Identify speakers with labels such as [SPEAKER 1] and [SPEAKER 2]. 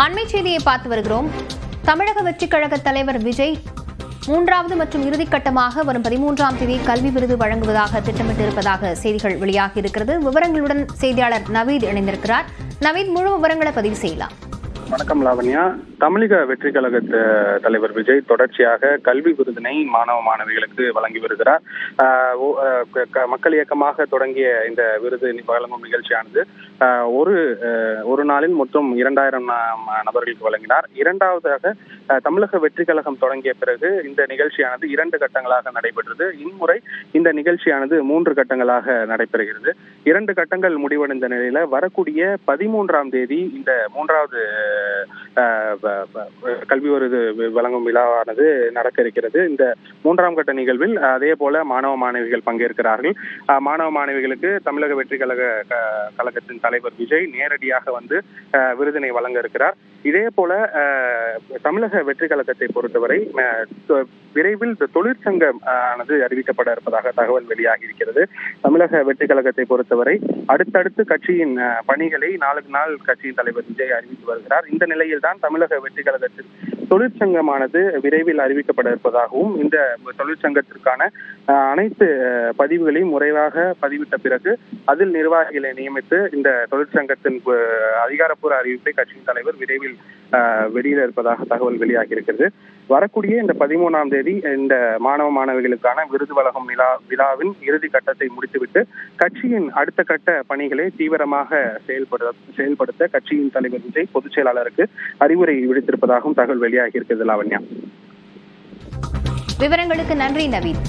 [SPEAKER 1] அண்மை செய்தியை பார்த்து வருகிறோம். தமிழக வெற்றிக் கழக தலைவர் விஜய் மூன்றாவது மற்றும் இறுதிக்கட்டமாக வரும் 13ஆம் தேதி கல்வி விருது வழங்குவதாக திட்டமிட்டிருப்பதாக செய்திகள் வெளியாகி இருக்கிறது. விவரங்களுடன் செய்தியாளர் நவீத் இணைந்திருக்கிறார். நவீத், முழு விவரங்களை பதிவு செய்யலாம்.
[SPEAKER 2] வணக்கம் லாவண்யா. தமிழக வெற்றி கழக தலைவர் விஜய் தொடர்ச்சியாக கல்வி விருதினை மாணவ மாணவிகளுக்கு வழங்கி வருகிறார். மக்கள் இயக்கமாக தொடங்கிய இந்த விருது வழங்கும் நிகழ்ச்சியானது ஒரு நாளில் மொத்தம் 2000 நபர்களுக்கு வழங்கினார். இரண்டாவதாக தமிழக வெற்றி கழகம் தொடங்கிய பிறகு இந்த நிகழ்ச்சியானது 2 கட்டங்களாக நடைபெற்றது. இம்முறை இந்த நிகழ்ச்சியானது 3 கட்டங்களாக நடைபெறுகிறது. 2 கட்டங்கள் முடிவடைந்த நிலையில வரக்கூடிய 13ஆம் தேதி இந்த 3வது கல்வி விருது வழங்கும் விழாவானது நடக்க இருக்கிறது. இந்த 3ஆம் கட்ட நிகழ்வில் அதே போல மாணவ மாணவிகள் பங்கேற்கிறார்கள். மாணவ மாணவிகளுக்கு தமிழக வெற்றி கழகத்தின் தலைவர் விஜய் நேரடியாக வந்து விருதினை வழங்க இருக்கிறார். இதே போல தமிழக வெற்றி கழகத்தை பொறுத்தவரை விரைவில் தொழிற்சங்கம் ஆனது அறிவிக்கப்பட இருப்பதாக தகவல் வெளியாகி இருக்கிறது. தமிழக வெற்றி கழகத்தை பொறுத்தவரை அடுத்தடுத்து கட்சியின் பணிகளை நாளுக்கு நாள் கட்சியின் தலைவர் விஜய் அறிவித்து வருகிறார். இந்த நிலையில் தான் தமிழக வெற்றி கழகத்தில் தொழிற்சங்கமானது விரைவில் அறிவிக்கப்பட இருப்பதாகவும், இந்த தொழிற்சங்கத்திற்கான அனைத்து பதிவுகளையும் முறையாக பதிவிட்ட பிறகு அதில் நிர்வாகிகளை நியமித்து இந்த தொழிற்சங்கத்தின் அதிகாரப்பூர்வ அறிவிப்பை கட்சியின் தலைவர் விரைவில் வெளியிட இருப்பதாக தகவல் வெளியாகி இருக்கிறது. வரக்கூடிய இந்த 13ஆம் தேதி இந்த மாணவ மாணவிகளுக்கான விருது வழங்கும் விழாவின் இறுதி கட்டத்தை முடித்துவிட்டு கட்சியின் அடுத்த கட்ட பணிகளை தீவிரமாக செயல்படுத்த கட்சியின் தலைவர் விஜய் பொதுச் செயலாளருக்கு அறிவுரை விடுத்திருப்பதாகவும் தகவல் வெளியாகி இருக்கிறது. லாவண்யா,
[SPEAKER 1] விவரங்களுக்கு நன்றி நவீன்.